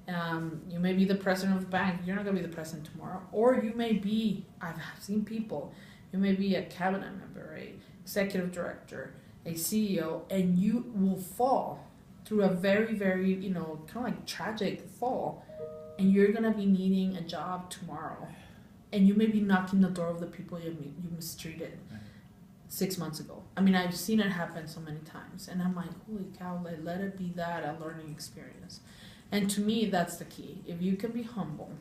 You may be the president of the bank. You're not going to be the president tomorrow. Or you may be, I've seen people, you may be a cabinet member, a executive director, a CEO, and you will fall through a very, very, kind of like tragic fall. And you're going to be needing a job tomorrow. And you may be knocking the door of the people you mistreated 6 months ago. I mean, I've seen it happen so many times. And I'm like, holy cow, let it be that, a learning experience. And to me, that's the key. If you can be humble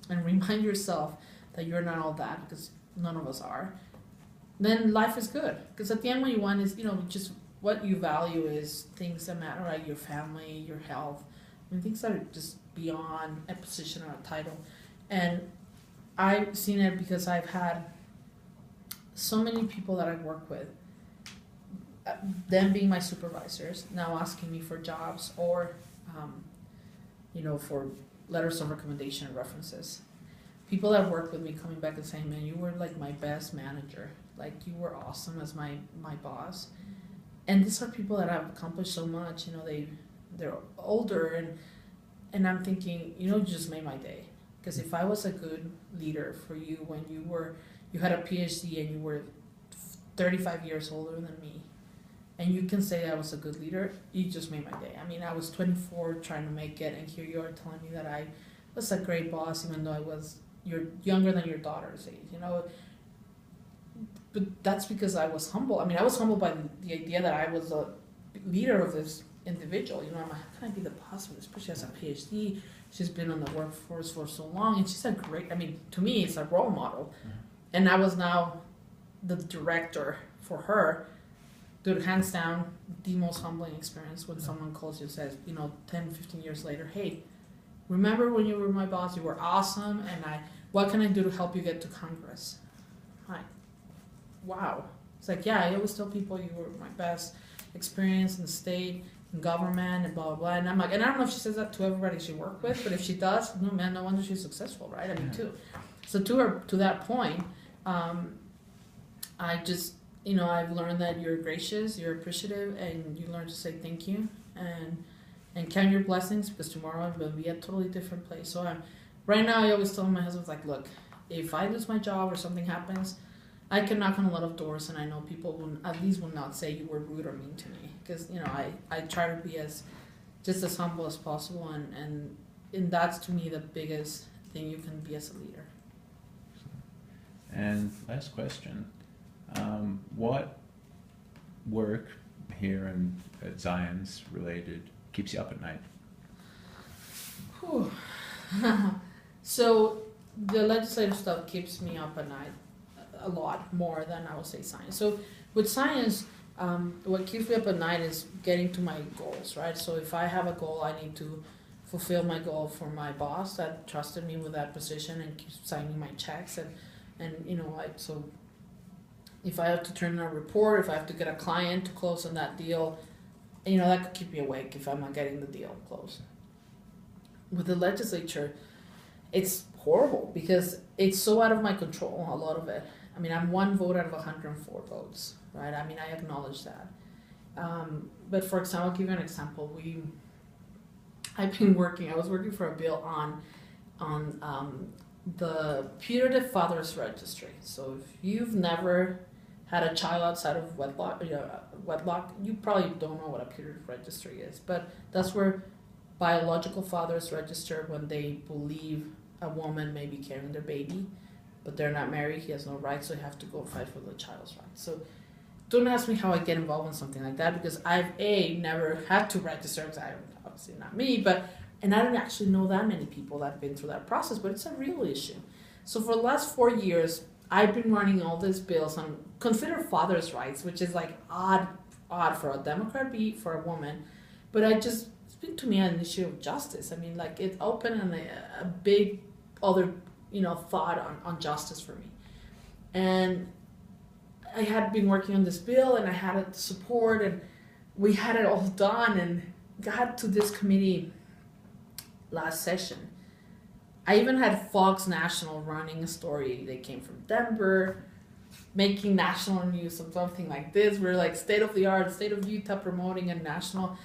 and remind yourself that you're not all that, because none of us are, then life is good. Because at the end, what you want is, just what you value is things that matter, like your family, your health, and things that are just beyond a position or a title. And I've seen it because I've had so many people that I work with, them being my supervisors, now asking me for jobs or, for letters of recommendation and references. People that work with me coming back and saying, man, you were like my best manager. Like you were awesome as my boss. And these are people that have accomplished so much. They're older and I'm thinking, you just made my day. Because if I was a good leader for you when you had a PhD and you were 35 years older than me, and you can say I was a good leader, you just made my day. I mean, I was 24 trying to make it, and here you are telling me that I was a great boss, even though you're younger than your daughter's age, But that's because I was humble. I mean, I was humbled by the idea that I was a leader of this individual. I'm like, how can I be the boss of this person? She has a PhD. She's been on the workforce for so long, and she's to me, it's a role model. Mm-hmm. And I was now the director for her. Dude, hands down, the most humbling experience when someone calls you and says, 10, 15 years later, hey, remember when you were my boss, you were awesome, and what can I do to help you get to Congress? Hi. Wow. It's like, yeah, I always tell people you were my best experience in the state, in government, and blah, blah, blah. And I'm like, and I don't know if she says that to everybody she worked with, but if she does, no wonder she's successful, right? I mean, too. So to that point, I just, I've learned that you're gracious, you're appreciative, and you learn to say thank you and count your blessings, because tomorrow I'm going to be a totally different place. So right now I always tell my husband, like, look, if I lose my job or something happens, I can knock on a lot of doors, and I know people will not say you were rude or mean to me, because I try to be just as humble as possible, and that's to me the biggest thing you can be as a leader. And last question. What work here at Zions related keeps you up at night? So the legislative stuff keeps me up at night a lot more than I would say science. So with science, what keeps me up at night is getting to my goals, right? So if I have a goal, I need to fulfill my goal for my boss that trusted me with that position and keeps signing my checks, and so if I have to turn in a report, if I have to get a client to close on that deal, that could keep me awake if I'm not getting the deal closed. With the legislature, it's horrible because it's so out of my control, a lot of it. I mean, I'm one vote out of 104 votes, right? I mean, I acknowledge that. But for example, I'll give you an example. I was working for a bill on the putative father's registry. So if you've never had a child outside of wedlock, you probably don't know what a putative registry is. But that's where biological fathers register when they believe a woman may be carrying their baby, but they're not married. He has no rights, so you have to go fight for the child's rights. So don't ask me how I get involved in something like that, because I've never had to register, because obviously not me, and I don't actually know that many people that have been through that process, but it's a real issue. So for the last 4 years, I've been running all these bills on consider father's rights, which is like odd for a Democrat, for a woman, but it's been to me an issue of justice. I mean, like, it opened a big other thought on justice for me. And I had been working on this bill, and I had it support, and we had it all done, and got to this committee last session. I even had Fox National running a story. They came from Denver, making national news of something like this. We're like state of the art, state of Utah promoting a national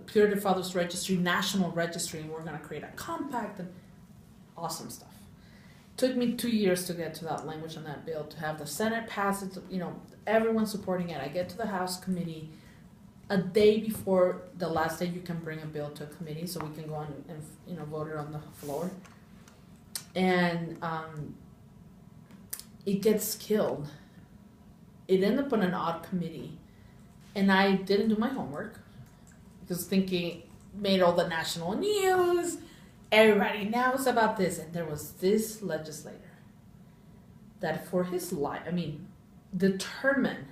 Putative Fathers Registry, national registry, and we're going to create a compact and awesome stuff. Took me 2 years to get to that language on that bill, to have the Senate pass it, everyone supporting it. I get to the House committee a day before the last day you can bring a bill to a committee, so we can go on and vote it on the floor. And it gets killed. It ended up on an odd committee, and I didn't do my homework because thinking made all the national news. Everybody knows about this, and there was this legislator that for his life, determined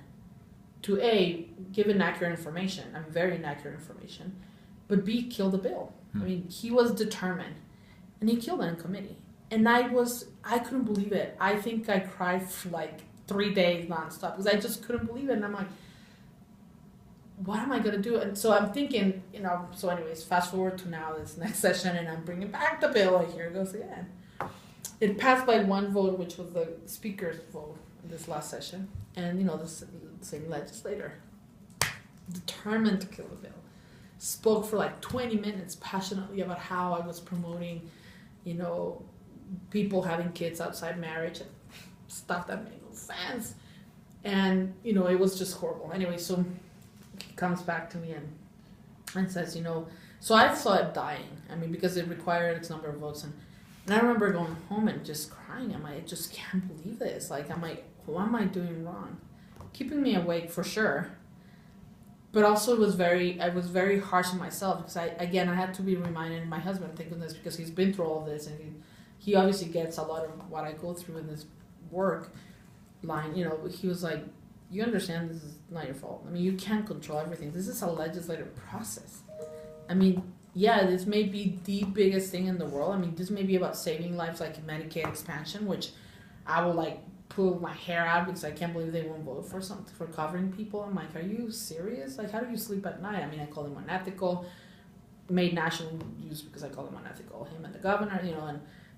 to A, give inaccurate information, very inaccurate information, but B, kill the bill. He was determined, and he killed it in committee. And I couldn't believe it. I think I cried for like 3 days nonstop because I just couldn't believe it. And I'm like, what am I going to do? And so I'm thinking, so anyways, fast forward to now, this next session, and I'm bringing back the bill, and here it goes again. It passed by one vote, which was the speaker's vote in this last session. And, the same legislator, determined to kill the bill, spoke for like 20 minutes passionately about how I was promoting, people having kids outside marriage and stuff that made no sense. And, it was just horrible. Anyway, so he comes back to me and says, so I saw it dying. Because it required X number of votes. And I remember going home and just crying. I just can't believe this. What am I doing wrong? Keeping me awake for sure. But also I was very harsh on myself because I had to be reminded, and my husband, thank goodness, because he's been through all of this, and he obviously gets a lot of what I go through in this work line. He was like, you understand this is not your fault. You can't control everything. This is a legislative process. This may be the biggest thing in the world. This may be about saving lives, like Medicaid expansion, which I will pull my hair out because I can't believe they won't vote for something for covering people. I'm like, are you serious? How do you sleep at night? I call them unethical. Made national news because I call them unethical. Him and the governor,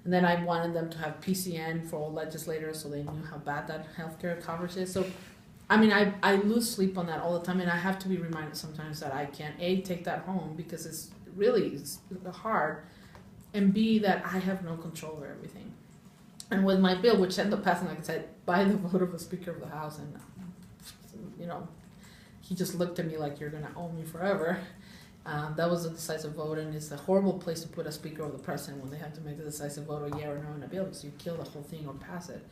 and then I wanted them to have PCN for all legislators so they knew how bad that healthcare coverage is. So, I lose sleep on that all the time, and I have to be reminded sometimes that I can't take that home because it's really hard, and B, that I have no control over everything. And with my bill, which ended up passing, like I said, by the vote of the Speaker of the House, and he just looked at me like, you're gonna owe me forever. That was a decisive vote, and it's a horrible place to put a Speaker of the President when they have to make the decisive vote, or yeah or no in a bill, because you kill the whole thing or pass it.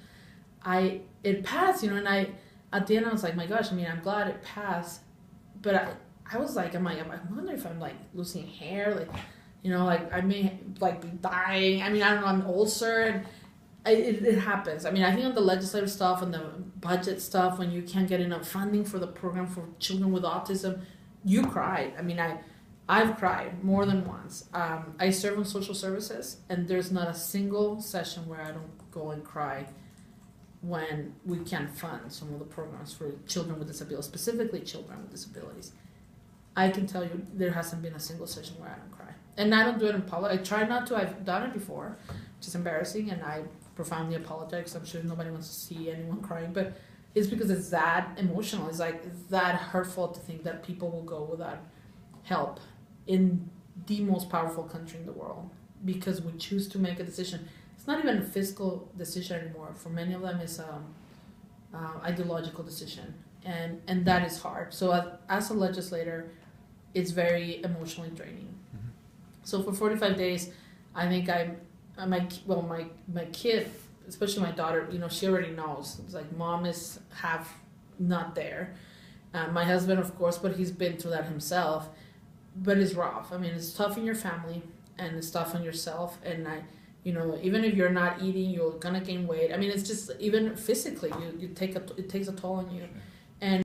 It passed, and at the end I was like, my gosh, I'm glad it passed, but I was like, I wonder if I'm losing hair, I may be dying. I don't know, I'm ulcer, and it happens. I think on the legislative stuff and the budget stuff, when you can't get enough funding for the program for children with autism, you cry. I've cried more than once. I serve in social services, and there's not a single session where I don't go and cry when we can't fund some of the programs for children with disabilities, specifically children with disabilities. I can tell you there hasn't been a single session where I don't cry. And I don't do it in public. I try not to. I've done it before, which is embarrassing, and I profoundly apologize. I'm sure nobody wants to see anyone crying, but it's because it's that emotional. It's that hurtful to think that people will go without help in the most powerful country in the world because we choose to make a decision. It's not even a fiscal decision anymore. For many of them, it's an ideological decision, and that is hard. So as a legislator, it's very emotionally draining. Mm-hmm. So for 45 days, I think my kid, especially my daughter, she already knows. It's mom is half not there. My husband, of course, but he's been through that himself. But it's rough. It's tough in your family, and it's tough on yourself. And even if you're not eating, you're gonna gain weight. It's just even physically, it takes a toll on you.